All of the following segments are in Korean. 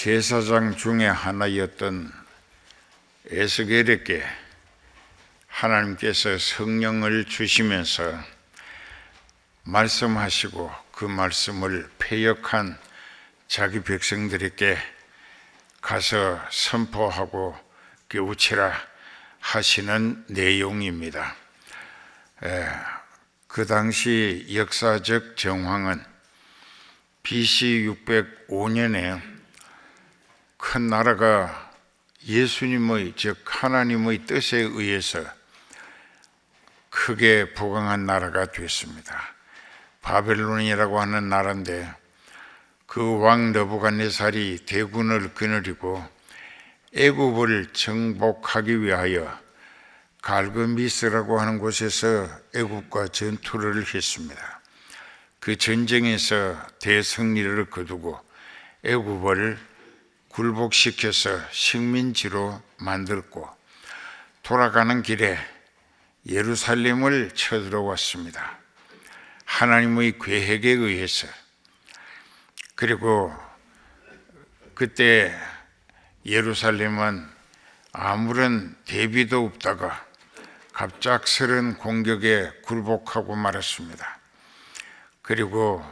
제사장 중에 하나였던 에스겔에게 하나님께서 성령을 주시면서 말씀하시고 그 말씀을 패역한 자기 백성들에게 가서 선포하고 깨우치라 하시는 내용입니다. 그 당시 역사적 정황은 BC 605년에 큰 나라가 예수님의 즉 하나님의 뜻에 의해서 크게 부강한 나라가 됐습니다. 바벨론이라고 하는 나라인데 그 왕 느부갓네살이 대군을 거느리고 애굽을 정복하기 위하여 갈그미스라고 하는 곳에서 애굽과 전투를 했습니다. 그 전쟁에서 대승리를 거두고 애굽을 굴복시켜서 식민지로 만들고 돌아가는 길에 예루살렘을 쳐들어왔습니다. 하나님의 계획에 의해서. 그리고 그때 예루살렘은 아무런 대비도 없다가 갑작스런 공격에 굴복하고 말았습니다. 그리고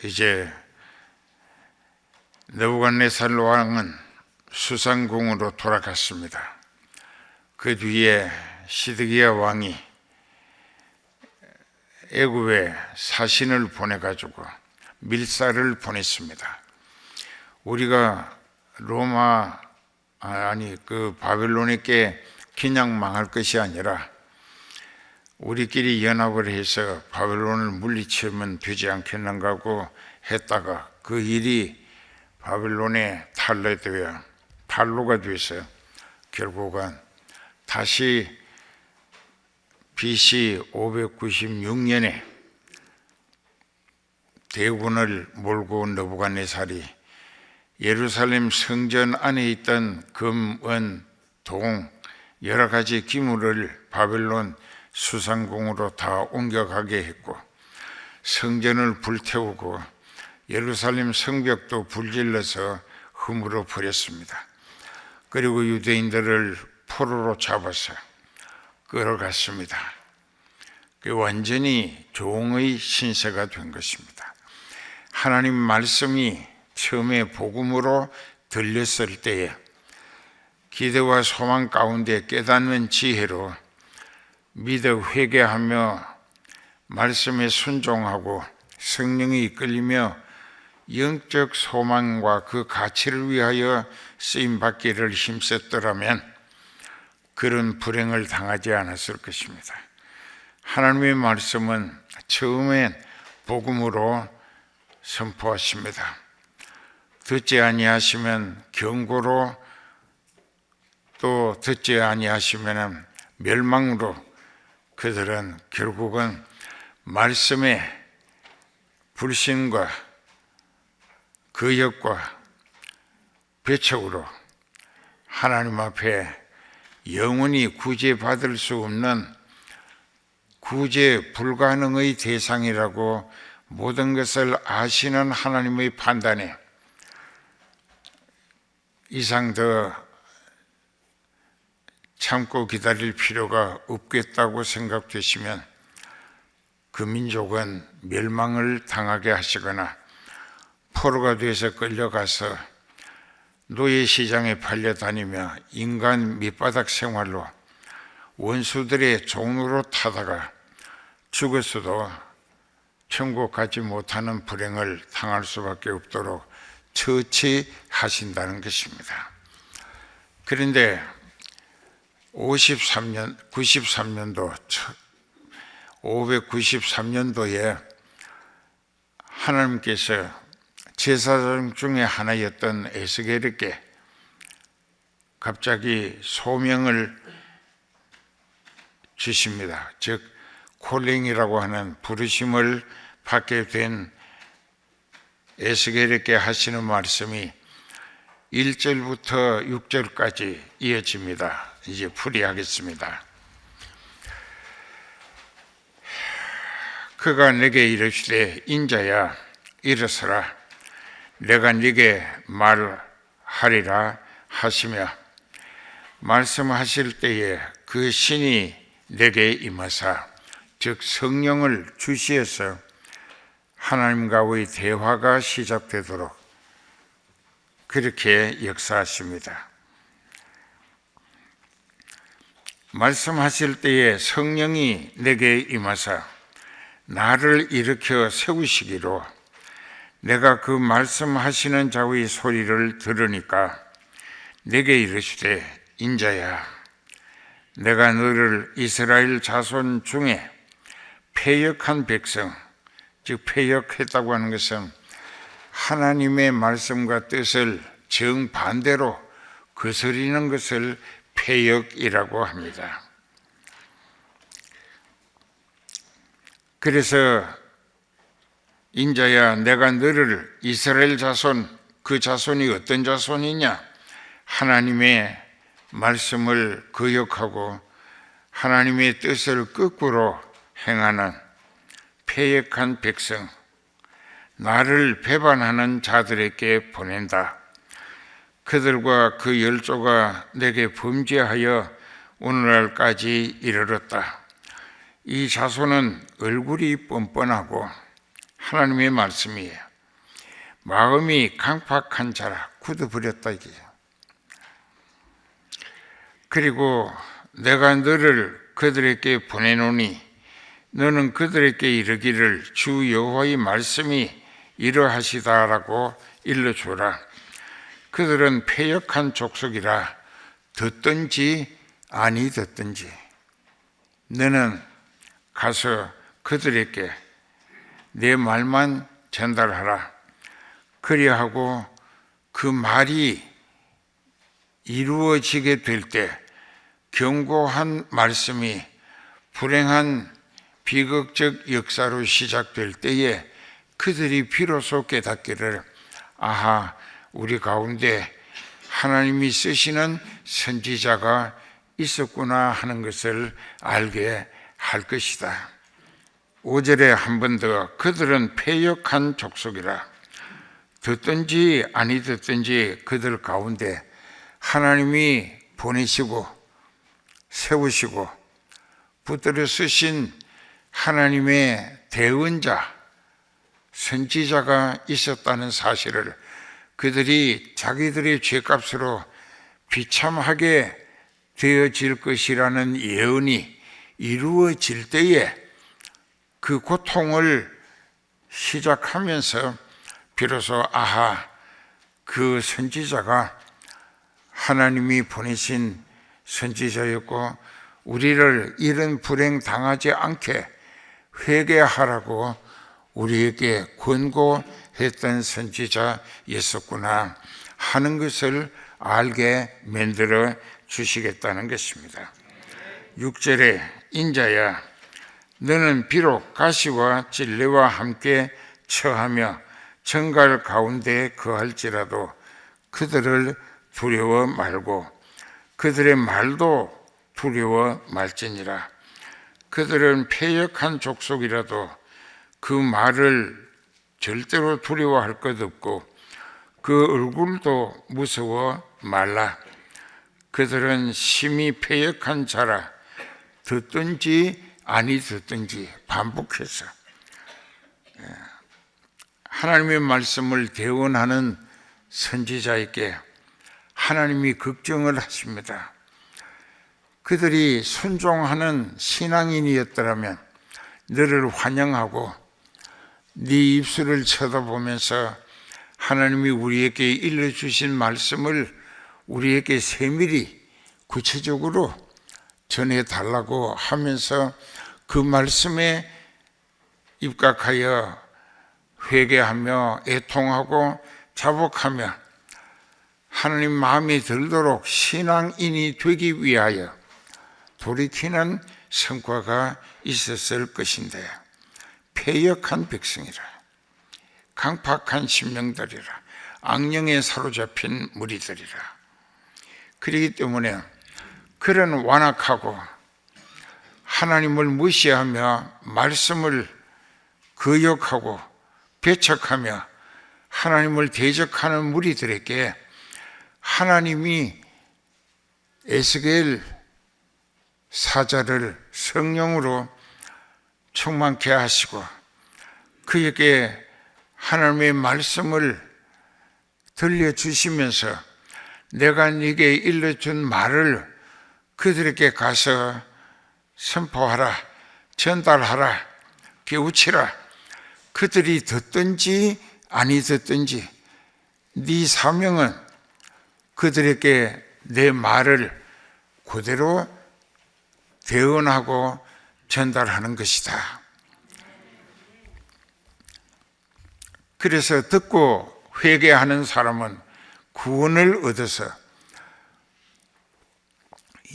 이제 느부갓네살 왕은 수상궁으로 돌아갔습니다. 그 뒤에 시드기야 왕이 애굽에 사신을 보내가지고 밀사를 보냈습니다. 우리가 바벨론에게 그냥 망할 것이 아니라 우리끼리 연합을 해서 바벨론을 물리치면 되지 않겠는가 하고 했다가 그 일이 바벨론에 탈로가 돼서 결국은 다시 BC 596년에 대군을 몰고 온 느부갓네살이 예루살렘 성전 안에 있던 금, 은, 동 여러 가지 기물을 바벨론 수상궁으로 다 옮겨가게 했고 성전을 불태우고 예루살렘 성벽도 불질러서 흠으로 버렸습니다. 그리고 유대인들을 포로로 잡아서 끌어갔습니다. 완전히 종의 신세가 된 것입니다. 하나님 말씀이 처음에 복음으로 들렸을 때에 기대와 소망 가운데 깨닫는 지혜로 믿어 회개하며 말씀에 순종하고 성령이 이끌리며 영적 소망과 그 가치를 위하여 쓰임받기를 힘썼더라면 그런 불행을 당하지 않았을 것입니다. 하나님의 말씀은 처음엔 복음으로 선포하십니다. 듣지 아니하시면 경고로, 또 듣지 아니하시면 멸망으로 그들은 결국은 말씀의 불신과 거역과 배척으로 하나님 앞에 영원히 구제받을 수 없는 구제 불가능의 대상이라고 모든 것을 아시는 하나님의 판단에 이상 더 참고 기다릴 필요가 없겠다고 생각되시면 그 민족은 멸망을 당하게 하시거나 포로가 돼서 끌려가서 노예시장에 팔려다니며 인간 밑바닥 생활로 원수들의 종으로 타다가 죽었어도 천국 가지 못하는 불행을 당할 수밖에 없도록 처치하신다는 것입니다. 그런데 593년도에 하나님께서 제사장 중에 하나였던 에스겔에게 갑자기 소명을 주십니다. 즉 콜링이라고 하는 부르심을 받게 된 에스겔에게 하시는 말씀이 1절부터 6절까지 이어집니다. 이제 풀이하겠습니다. 그가 내게 이르시되 인자야 일어서라 내가 네게 하리라 하시며 말씀하실 때에 그 신이 내게 임하사 즉 성령을 주시어서 하나님과의 대화가 시작되도록 그렇게 역사하십니다. 말씀하실 때에 성령이 내게 임하사 나를 일으켜 세우시기로 내가 그 말씀하시는 자의 소리를 들으니까 내게 이르시되 인자야 내가 너를 이스라엘 자손 중에 패역한 백성 즉 패역했다고 하는 것은 하나님의 말씀과 뜻을 정반대로 거스리는 것을 패역이라고 합니다. 그래서 인자야 내가 너를 이스라엘 자손 그 자손이 어떤 자손이냐 하나님의 말씀을 거역하고 하나님의 뜻을 거꾸로 행하는 패역한 백성 나를 배반하는 자들에게 보낸다. 그들과 그 열조가 내게 범죄하여 오늘날까지 이르렀다. 이 자손은 얼굴이 뻔뻔하고 하나님의 말씀이에요. 마음이 강팍한 자라 굳어버렸다 이게요. 그리고 내가 너를 그들에게 보내노니 너는 그들에게 이르기를 주 여호와의 말씀이 이러하시다라고 일러주라. 그들은 패역한 족속이라 듣든지 아니 듣든지 너는 가서 그들에게 내 말만 전달하라. 그리하고 그 말이 이루어지게 될 때 경고한 말씀이 불행한 비극적 역사로 시작될 때에 그들이 비로소 깨닫기를 아하 우리 가운데 하나님이 쓰시는 선지자가 있었구나 하는 것을 알게 할 것이다. 5절에 한 번 더 그들은 패역한 족속이라 듣든지 아니 듣든지 그들 가운데 하나님이 보내시고 세우시고 붙들어 쓰신 하나님의 대언자 선지자가 있었다는 사실을 그들이 자기들의 죄값으로 비참하게 되어질 것이라는 예언이 이루어질 때에 그 고통을 시작하면서 비로소 아하 그 선지자가 하나님이 보내신 선지자였고 우리를 이런 불행 당하지 않게 회개하라고 우리에게 권고했던 선지자였었구나 하는 것을 알게 만들어 주시겠다는 것입니다. 6절에 인자야 너는 비록 가시와 찔레와 함께 처하며 정갈 가운데 거할지라도 그들을 두려워 말고 그들의 말도 두려워 말지니라. 그들은 패역한 족속이라도 그 말을 절대로 두려워할 것 없고 그 얼굴도 무서워 말라. 그들은 심히 패역한 자라 듣든지 아니 듣든지 반복해서 하나님의 말씀을 대언하는 선지자에게 하나님이 걱정을 하십니다. 그들이 순종하는 신앙인이었더라면 너를 환영하고 네 입술을 쳐다보면서 하나님이 우리에게 일러주신 말씀을 우리에게 세밀히 구체적으로 전해달라고 하면서 그 말씀에 입각하여 회개하며 애통하고 자복하며 하나님 마음이 들도록 신앙인이 되기 위하여 돌이키는 성과가 있었을 것인데 패역한 백성이라 강팍한 심령들이라 악령에 사로잡힌 무리들이라. 그렇기 때문에 그런 완악하고 하나님을 무시하며 말씀을 거역하고 배척하며 하나님을 대적하는 무리들에게 하나님이 에스겔 사자를 성령으로 충만케 하시고 그에게 하나님의 말씀을 들려주시면서 내가 네게 일러준 말을 그들에게 가서 선포하라, 전달하라, 깨우치라. 그들이 듣든지 아니 듣든지 네 사명은 그들에게 내 말을 그대로 대언하고 전달하는 것이다. 그래서 듣고 회개하는 사람은 구원을 얻어서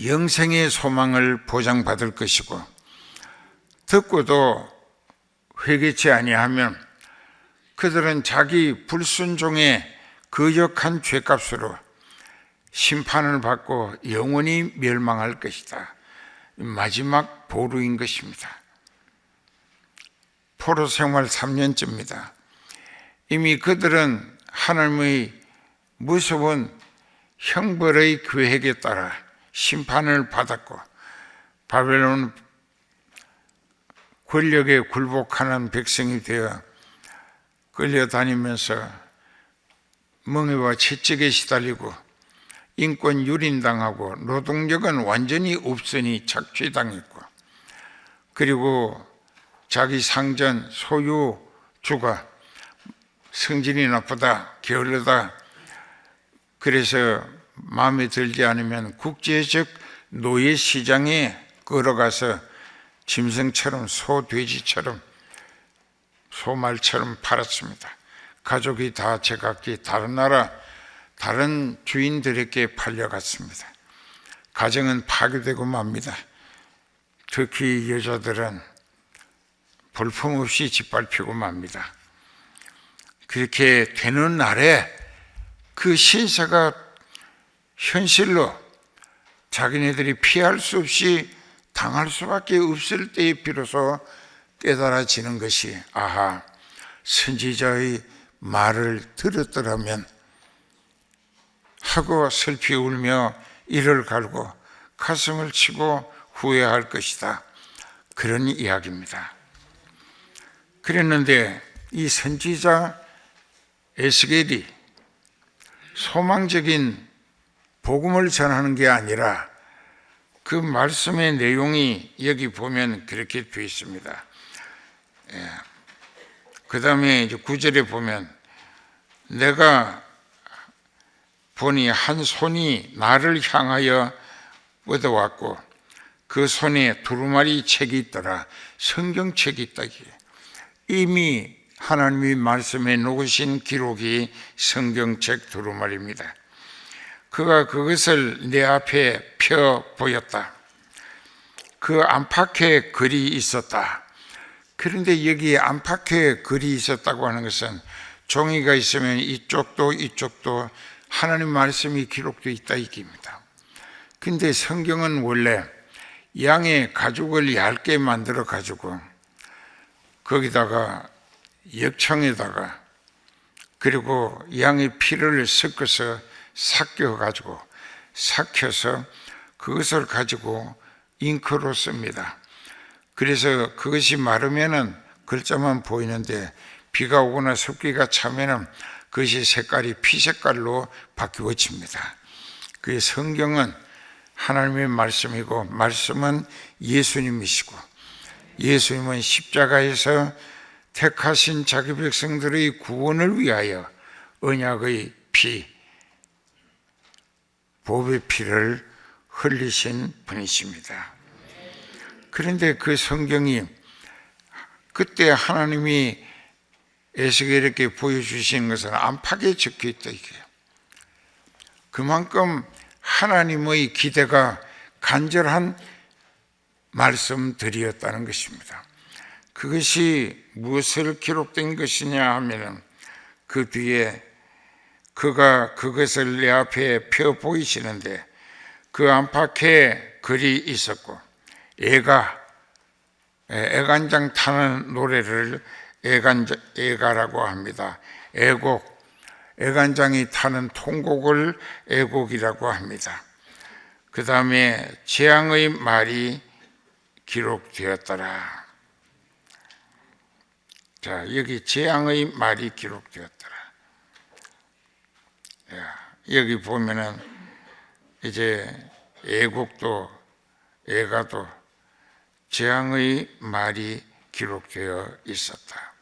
영생의 소망을 보장받을 것이고, 듣고도 회개치 아니하면 그들은 자기 불순종의 거역한 죄값으로 심판을 받고 영원히 멸망할 것이다. 마지막 보루인 것입니다. 포로 생활 3년째입니다. 이미 그들은 하나님의 무서운 형벌의 계획에 따라 심판을 받았고 바벨론 권력에 굴복하는 백성이 되어 끌려다니면서 멍에와 채찍에 시달리고 인권 유린당하고 노동력은 완전히 없으니 착취당했고, 그리고 자기 상전 소유주가 성질이 나쁘다, 게을르다, 그래서 마음에 들지 않으면 국제적 노예시장에 끌어가서 짐승처럼 소돼지처럼 소말처럼 팔았습니다. 가족이 다 제각기 다른 나라 다른 주인들에게 팔려갔습니다. 가정은 파괴되고 맙니다. 특히 여자들은 볼품없이 짓밟히고 맙니다. 그렇게 되는 날에 그 신세가 현실로 자기네들이 피할 수 없이 당할 수밖에 없을 때에 비로소 깨달아지는 것이, 아하, 선지자의 말을 들었더라면 하고 슬피 울며 이를 갈고 가슴을 치고 후회할 것이다. 그런 이야기입니다. 그랬는데 이 선지자 에스겔이 소망적인 복음을 전하는 게 아니라 그 말씀의 내용이 여기 보면 그렇게 되어 있습니다. 그 다음에 이제 9절에 보면 내가 보니 한 손이 나를 향하여 뻗어왔고 그 손에 두루마리 책이 있더라. 성경책이 있다. 이미 하나님이 말씀해 놓으신 기록이 성경책 두루마리입니다. 그가 그것을 내 앞에 펴 보였다. 그 안팎에 글이 있었다. 그런데 여기에 안팎에 글이 있었다고 하는 것은 종이가 있으면 이쪽도 이쪽도 하나님 말씀이 기록되어 있다 이깁니다. 근데 성경은 원래 양의 가죽을 얇게 만들어 가지고 거기다가 역청에다가 그리고 양의 피를 섞어서 삭혀 가지고 삭혀서 그것을 가지고 잉크로 씁니다. 그래서 그것이 마르면은 글자만 보이는데 비가 오거나 습기가 차면은 그것이 색깔이 피 색깔로 바뀌어집니다. 그 성경은 하나님의 말씀이고 말씀은 예수님이시고 예수님은 십자가에서 택하신 자기 백성들의 구원을 위하여 언약의 피, 보배 피를 흘리신 분이십니다. 그런데 그 성경이 그때 하나님이 에스겔에게 보여주신 것은 안팎에 적혀 있다 이게요. 그만큼 하나님의 기대가 간절한 말씀들이었다는 것입니다. 그것이 무엇을 기록된 것이냐 하면 그 뒤에 그가 그것을 내 앞에 펴 보이시는데 그 안팎에 글이 있었고 애간장 타는 노래를 애가라고 합니다. 애곡, 애간장이 타는 통곡을 애곡이라고 합니다. 그 다음에 재앙의 말이 기록되었더라. 자, 여기 재앙의 말이 기록되었더라. 여기 보면은 이제 애곡도 애가도 재앙의 말이 기록되어 있었다.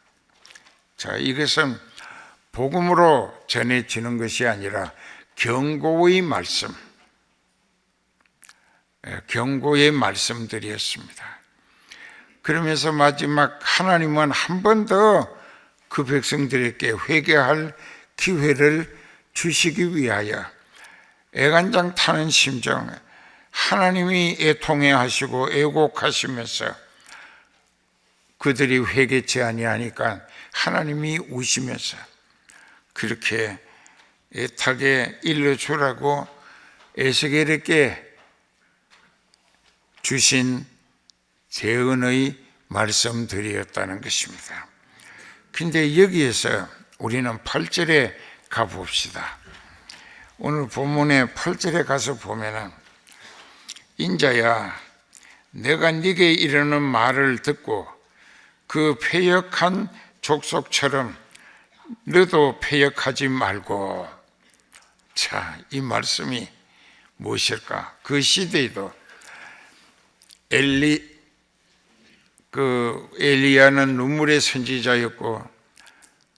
자, 이것은 복음으로 전해지는 것이 아니라 경고의 말씀, 경고의 말씀들이었습니다. 그러면서 마지막 하나님은 한 번 더 그 백성들에게 회개할 기회를 주시기 위하여 애간장 타는 심정, 하나님이 애통해 하시고 애곡하시면서 그들이 회개치 아니하니까 하나님이 우시면서 그렇게 애타게 일러주라고 에스겔에게 주신 재언의 말씀들이었다는 것입니다. 근데 여기에서 우리는 8절에 가봅시다. 오늘 본문의 8절에 가서 보면은 인자야 내가 네게 이르는 말을 듣고 그 패역한 족속처럼 너도 패역하지 말고. 자, 이 말씀이 무엇일까? 그 시대에도 엘리야는 눈물의 선지자였고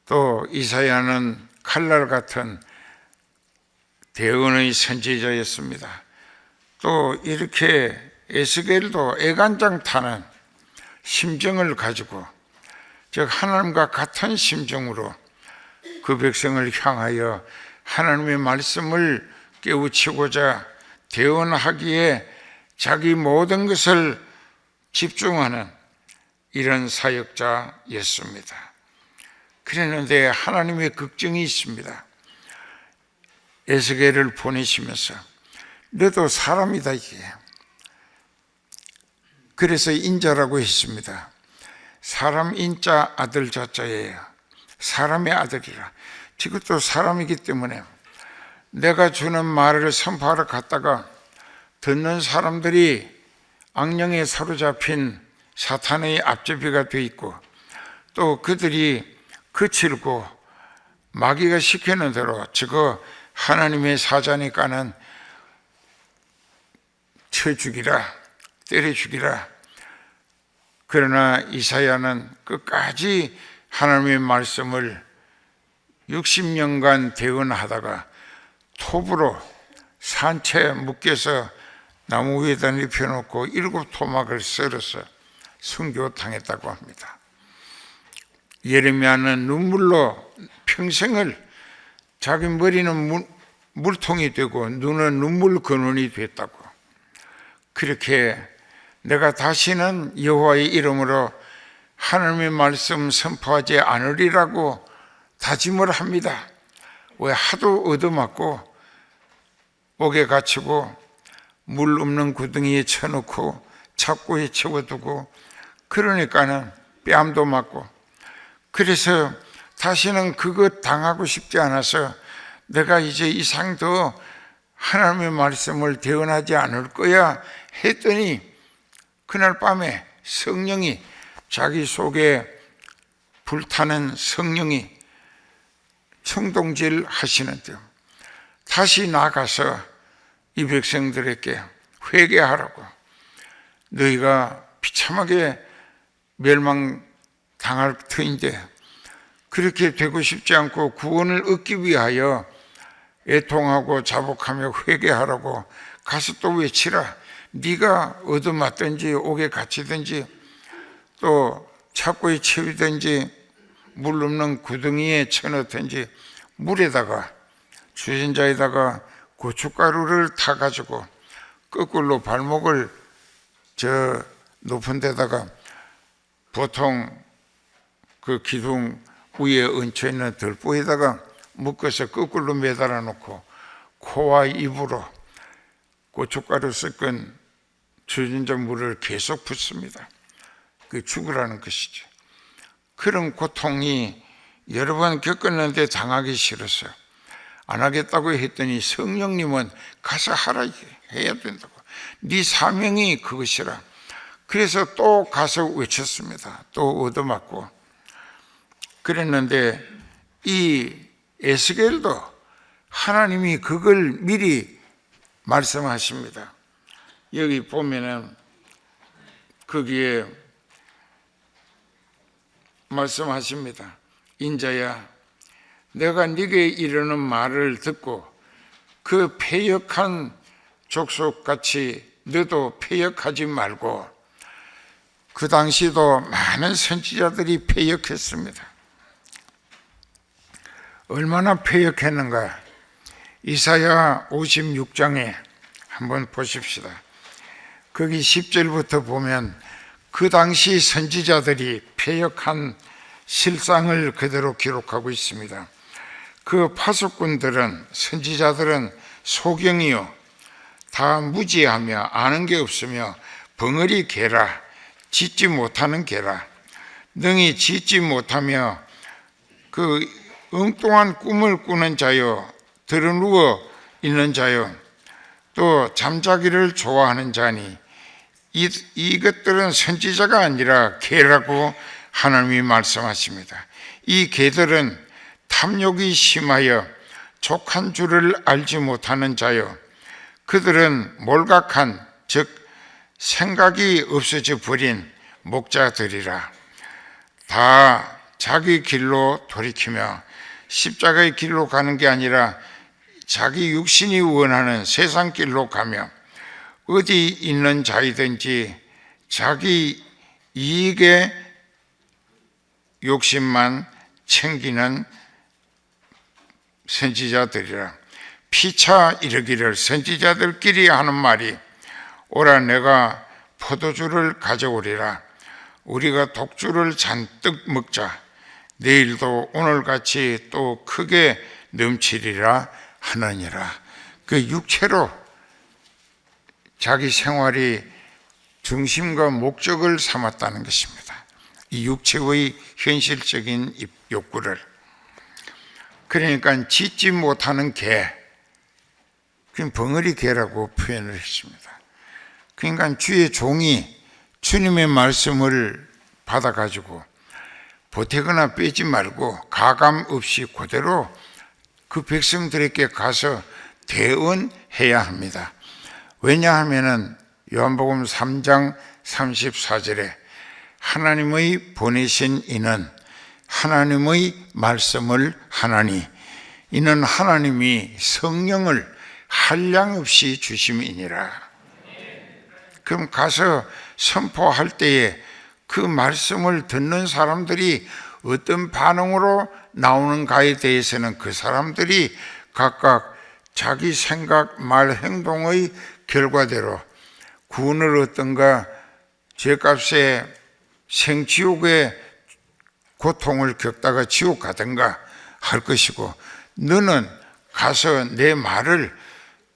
또 이사야는 칼날 같은 대언의 선지자였습니다. 또 이렇게 에스겔도 애간장 타는 심정을 가지고 즉 하나님과 같은 심정으로 그 백성을 향하여 하나님의 말씀을 깨우치고자 대언하기에 자기 모든 것을 집중하는 이런 사역자였습니다. 그랬는데 하나님의 걱정이 있습니다. 에스겔을 보내시면서 너도 사람이다 이게. 그래서 인자라고 했습니다. 사람 인자 아들 자자예요. 사람의 아들이라. 이것도 사람이기 때문에 내가 주는 말을 선포하러 갔다가 듣는 사람들이 악령에 사로잡힌 사탄의 앞제비가 돼 있고 또 그들이 거칠고 마귀가 시키는 대로 저거 하나님의 사자니까는 쳐 죽이라, 때려 죽이라. 그러나 이사야는 끝까지 하나님의 말씀을 60년간 대언하다가 톱으로 산채에 묶여서 나무 위에다 눕혀놓고 7토막을 썰어서 순교당했다고 합니다. 예레미야는 눈물로 평생을 자기 머리는 물통이 되고 눈은 눈물 근원이 됐다고. 그렇게 내가 다시는 여호와의 이름으로 하나님의 말씀 선포하지 않으리라고 다짐을 합니다. 왜? 하도 얻어맞고 옥에 갇히고 물 없는 구덩이에 쳐놓고 착고에 채워두고 그러니까는 뺨도 맞고 그래서 다시는 그거 당하고 싶지 않아서 내가 이제 이상 더 하나님의 말씀을 대언하지 않을 거야 했더니 그날 밤에 성령이 자기 속에 불타는 성령이 청동질 하시는데 다시 나가서 이 백성들에게 회개하라고. 너희가 비참하게 멸망당할 터인데 그렇게 되고 싶지 않고 구원을 얻기 위하여 애통하고 자복하며 회개하라고 가서 또 외치라. 네가 얻어맞든지 옥에 갇히든지 또 착고에 채우든지 물 없는 구덩이에 쳐넣든지 물에다가 주전자에다가 고춧가루를 타가지고 거꾸로 발목을 저 높은 데다가 보통 그 기둥 위에 얹혀있는 들보에다가 묶어서 거꾸로 매달아 놓고 코와 입으로 고춧가루 섞은 주전자 물을 계속 붓습니다. 그 죽으라는 것이죠. 그런 고통이 여러 번 겪었는데 당하기 싫어서 안 하겠다고 했더니 성령님은 가서 하라 해야 된다고. 네 사명이 그것이라. 그래서 또 가서 외쳤습니다. 또 얻어맞고 그랬는데 이 에스겔도 하나님이 그걸 미리 말씀하십니다. 여기 보면은 거기에 말씀하십니다. 인자야, 내가 네게 이르는 말을 듣고 그 패역한 족속같이 너도 패역하지 말고. 그 당시도 많은 선지자들이 패역했습니다. 얼마나 패역했는가? 이사야 56장에 한번 보십시다. 거기 10절부터 보면 그 당시 선지자들이 패역한 실상을 그대로 기록하고 있습니다. 그 파수꾼들은, 선지자들은 소경이요, 다 무지하며 아는 게 없으며 벙어리 개라, 짓지 못하는 개라, 능히 짓지 못하며 그 엉뚱한 꿈을 꾸는 자요, 드러누워 있는 자요, 또 잠자기를 좋아하는 자니 이것들은 선지자가 아니라 개라고 하나님이 말씀하십니다. 이 개들은 탐욕이 심하여 족한 줄을 알지 못하는 자요, 그들은 몰각한, 즉 생각이 없어져 버린 목자들이라. 다 자기 길로 돌이키며 십자가의 길로 가는 게 아니라 자기 육신이 원하는 세상 길로 가며 어디 있는 자이든지 자기 이익의 욕심만 챙기는 선지자들이라. 피차 이르기를, 선지자들끼리 하는 말이, 오라 내가 포도주를 가져오리라. 우리가 독주를 잔뜩 먹자. 내일도 오늘같이 또 크게 넘치리라 하느니라. 그 육체로 자기 생활이 중심과 목적을 삼았다는 것입니다. 이 육체의 현실적인 욕구를. 그러니까 짓지 못하는 개, 그럼 벙어리 개라고 표현을 했습니다. 그러니까 주의 종이 주님의 말씀을 받아가지고 보태거나 빼지 말고 가감 없이 그대로 그 백성들에게 가서 대언해야 합니다. 왜냐하면 요한복음 3장 34절에 하나님의 보내신 이는 하나님의 말씀을 하나니 이는 하나님이 성령을 한량없이 주심이니라. 그럼 가서 선포할 때에 그 말씀을 듣는 사람들이 어떤 반응으로 나오는가에 대해서는 그 사람들이 각각 자기 생각, 말, 행동의 결과대로 구원을 얻든가 죄값에 생지옥의 고통을 겪다가 지옥 가든가 할 것이고, 너는 가서 내 말을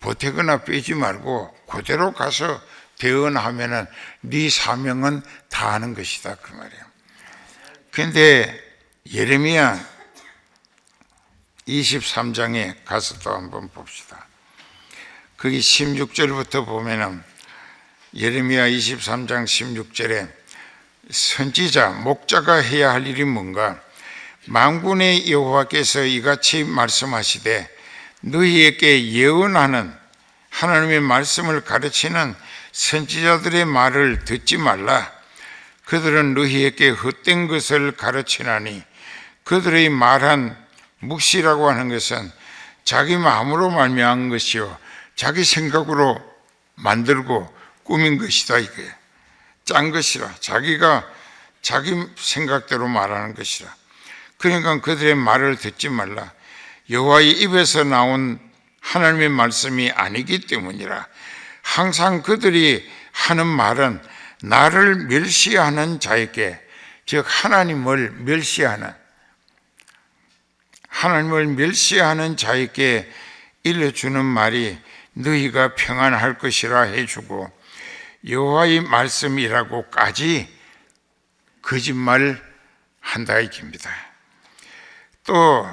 보태거나 빼지 말고 그대로 가서 대언하면은 네 사명은 다 하는 것이다, 그 말이에요. 그런데 예레미야 23장에 가서 또 한번 봅시다. 거기 16절부터 보면은 예레미야 23장 16절에 선지자, 목자가 해야 할 일이 뭔가? 만군의 여호와께서 이같이 말씀하시되 너희에게 예언하는 하나님의 말씀을 가르치는 선지자들의 말을 듣지 말라. 그들은 너희에게 헛된 것을 가르치나니 그들의 말한 묵시라고 하는 것은 자기 마음으로 말미암은 것이요 자기 생각으로 만들고 꾸민 것이다. 이게 짠 것이라. 자기가 자기 생각대로 말하는 것이라. 그러니까 그들의 말을 듣지 말라. 여호와의 입에서 나온 하나님의 말씀이 아니기 때문이라. 항상 그들이 하는 말은 나를 멸시하는 자에게, 즉 하나님을 멸시하는 자에게 일러주는 말이 너희가 평안할 것이라 해주고, 여호와의 말씀이라고까지 거짓말 한다 이깁니다. 또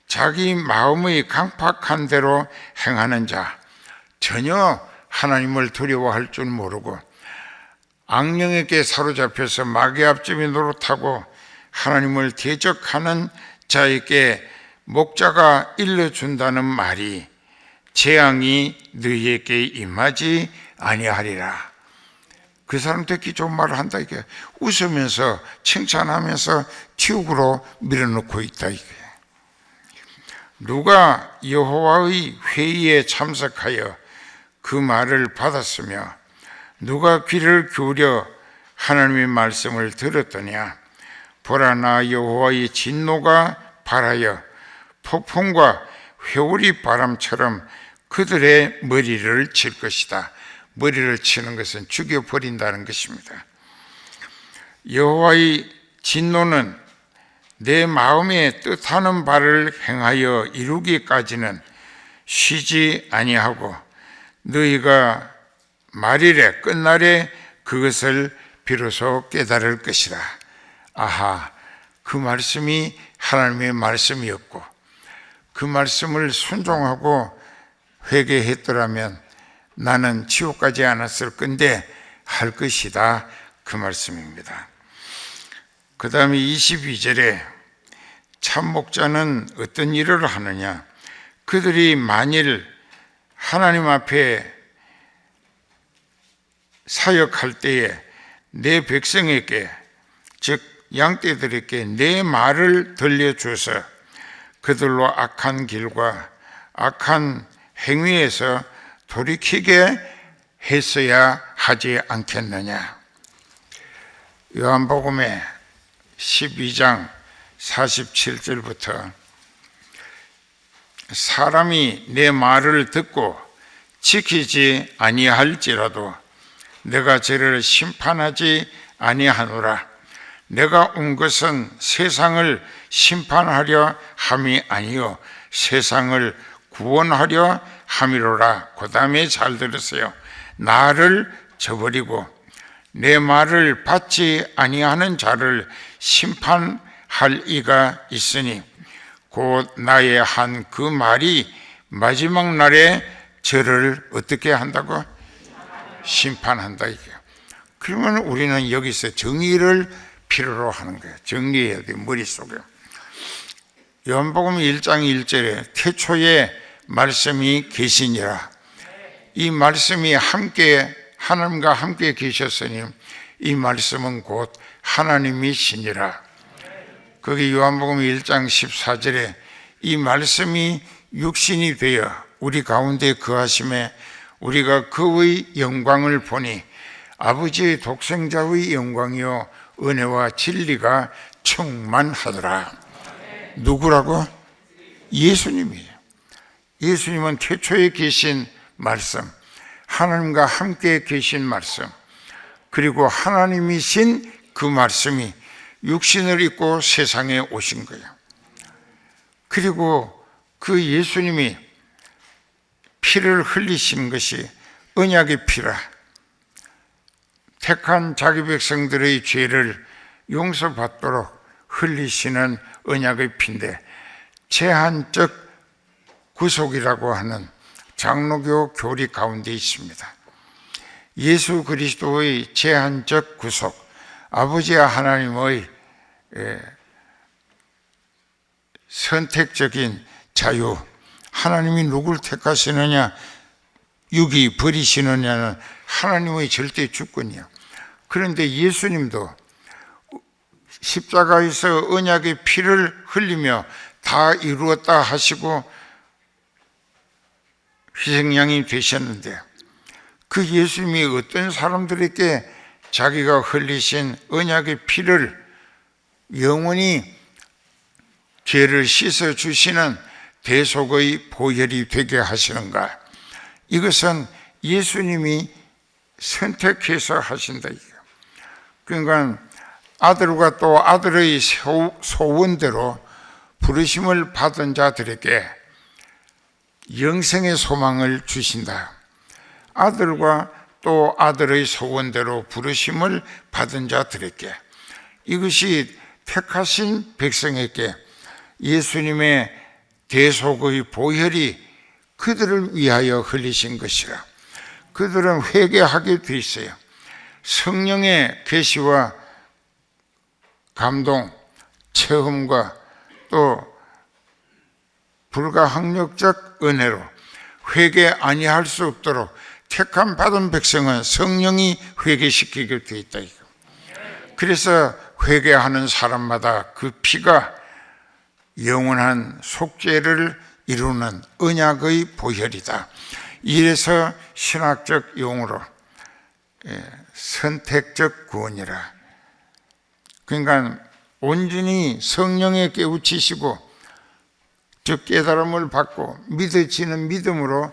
자기 마음의 강팍한 대로 행하는 자, 전혀 하나님을 두려워할 줄 모르고 악령에게 사로잡혀서 마귀 앞집이 노릇하고 하나님을 대적하는 자에게 목자가 일러준다는 말이 재앙이 너희에게 임하지 아니하리라. 그 사람 듣기 좋은 말을 한다 이게. 웃으면서 칭찬하면서 지옥으로 밀어넣고 있다 이게. 누가 여호와의 회의에 참석하여 그 말을 받았으며 누가 귀를 기울여 하나님의 말씀을 들었더냐. 보라, 나 여호와의 진노가 발하여 폭풍과 회오리 바람처럼 그들의 머리를 칠 것이다. 머리를 치는 것은 죽여버린다는 것입니다. 여호와의 진노는 내 마음에 뜻하는 바를 행하여 이루기까지는 쉬지 아니하고 너희가 말일에 끝날에 그것을 비로소 깨달을 것이다. 아하, 그 말씀이 하나님의 말씀이었고 그 말씀을 순종하고 회개했더라면 나는 지옥 가지 않았을 건데 할 것이다. 그 말씀입니다. 그 다음에 22절에 참목자는 어떤 일을 하느냐. 그들이 만일 하나님 앞에 사역할 때에 내 백성에게, 즉 양떼들에게 내 말을 들려줘서 그들로 악한 길과 악한 행위에서 돌이키게 했어야 하지 않겠느냐. 요한복음의 12장 47절부터 사람이 내 말을 듣고 지키지 아니할지라도 내가 저를 심판하지 아니하노라. 내가 온 것은 세상을 심판하려 함이 아니요 세상을 구원하려 함이로라. 그 다음에 잘 들으세요. 나를 저버리고 내 말을 받지 아니하는 자를 심판할 이가 있으니 곧 나의 한 그 말이 마지막 날에 저를 어떻게 한다고? 심판한다 이게. 그러면 우리는 여기서 정의를 필요로 하는 거예요. 정리해야 돼 머릿속에. 요한복음 1장 1절에 태초에 말씀이 계시니라. 이 말씀이 함께 하나님과 함께 계셨으니 이 말씀은 곧 하나님이시니라. 거기 요한복음 1장 14절에 이 말씀이 육신이 되어 우리 가운데 거하심에 우리가 그의 영광을 보니 아버지의 독생자의 영광이요 은혜와 진리가 충만하더라. 누구라고? 예수님이에요. 예수님은 태초에 계신 말씀, 하나님과 함께 계신 말씀, 그리고 하나님이신 그 말씀이 육신을 입고 세상에 오신 거예요. 그리고 그 예수님이 피를 흘리신 것이 언약의 피라. 택한 자기 백성들의 죄를 용서받도록 흘리시는 언약의 피인데 제한적 구속이라고 하는 장로교 교리 가운데 있습니다. 예수 그리스도의 제한적 구속, 아버지와 하나님의 선택적인 자유, 하나님이 누굴 택하시느냐, 육이 버리시느냐는 하나님의 절대 주권이야. 그런데 예수님도 십자가에서 언약의 피를 흘리며 다 이루었다 하시고 희생양이 되셨는데 그 예수님이 어떤 사람들에게 자기가 흘리신 언약의 피를 영원히 죄를 씻어주시는 대속의 보혈이 되게 하시는가? 이것은 예수님이 선택해서 하신다. 그러니까 아들과 또 아들의 소원대로 부르심을 받은 자들에게 영생의 소망을 주신다. 아들과 또 아들의 소원대로 부르심을 받은 자들에게, 이것이 택하신 백성에게 예수님의 대속의 보혈이 그들을 위하여 흘리신 것이라. 그들은 회개하게 돼 있어요. 성령의 계시와 감동, 체험과 또 불가항력적 은혜로 회개 아니할 수 없도록 택함 받은 백성은 성령이 회개시키게 돼 있다. 그래서 회개하는 사람마다 그 피가 영원한 속죄를 이루는 언약의 보혈이다. 이래서 신학적 용어로 선택적 구원이라. 그러니까 온전히 성령에 깨우치시고 즉 깨달음을 받고 믿어지는 믿음으로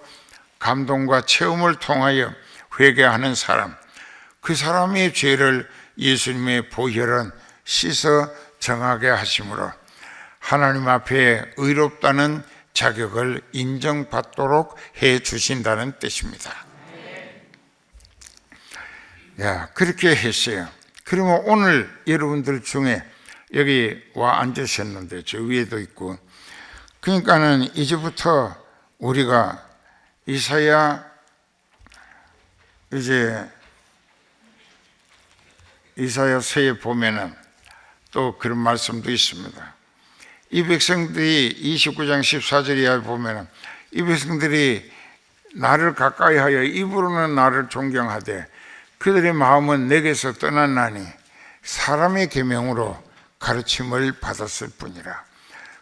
감동과 체험을 통하여 회개하는 사람, 그 사람의 죄를 예수님의 보혈은 씻어 정하게 하심으로 하나님 앞에 의롭다는 자격을 인정받도록 해 주신다는 뜻입니다. 그렇게 했어요. 그러면 오늘 여러분들 중에 여기 와 앉으셨는데 저 위에도 있고, 그러니까는 이제부터 우리가 이사야서에 보면은 또 그런 말씀도 있습니다. 이 백성들이 29장 14절에 보면은 이 백성들이 나를 가까이 하여 입으로는 나를 존경하되 그들의 마음은 내게서 떠났나니 사람의 계명으로 가르침을 받았을 뿐이라.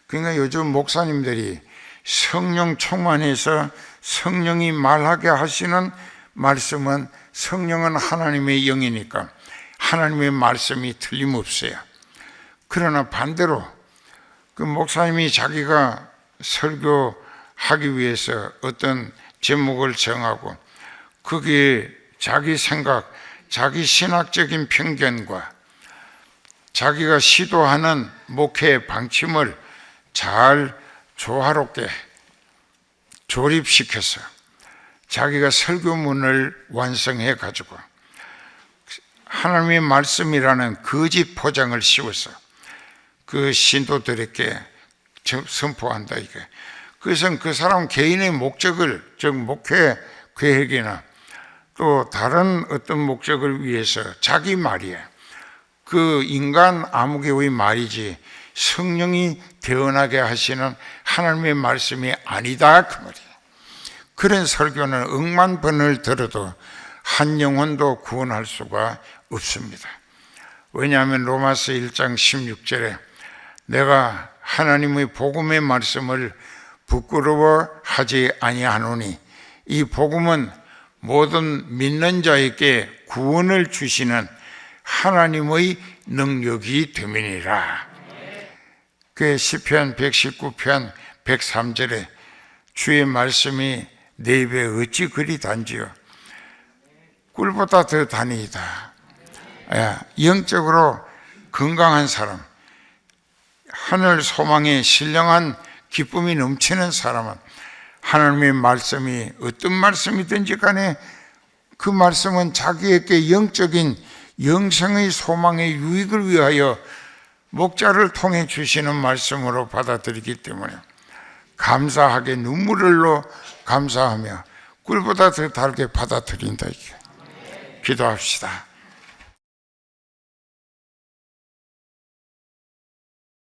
그러니까 요즘 목사님들이 성령 충만해서 성령이 말하게 하시는 말씀은 성령은 하나님의 영이니까 하나님의 말씀이 틀림없어요. 그러나 반대로 그 목사님이 자기가 설교하기 위해서 어떤 제목을 정하고 거기에 자기 생각, 자기 신학적인 편견과 자기가 시도하는 목회 방침을 잘 조화롭게 조립시켜서 자기가 설교문을 완성해 가지고 하나님의 말씀이라는 거짓 포장을 씌워서 그 신도들에게 선포한다 이게. 그래서 그 사람 개인의 목적을, 즉 목회 계획이나 또 다른 어떤 목적을 위해서 자기 말이에요. 그 인간 아무개의 말이지 성령이 태어나게 하시는 하나님의 말씀이 아니다 그 말이에요. 그런 설교는 억만 번을 들어도 한 영혼도 구원할 수가 없습니다. 왜냐하면 로마서 1장 16절에 내가 하나님의 복음의 말씀을 부끄러워하지 아니하노니 이 복음은 모든 믿는 자에게 구원을 주시는 하나님의 능력이 됨이니라. 그 시편 119편 103절에 주의 말씀이 내 입에 어찌 그리 단지요 꿀보다 더 단이다. 영적으로 건강한 사람, 하늘 소망에 신령한 기쁨이 넘치는 사람은 하나님의 말씀이 어떤 말씀이든지 간에 그 말씀은 자기에게 영적인 영생의 소망의 유익을 위하여 목자를 통해 주시는 말씀으로 받아들이기 때문에 감사하게 눈물을 흘려 감사하며 꿀보다 더 달게 받아들인다. 기도합시다.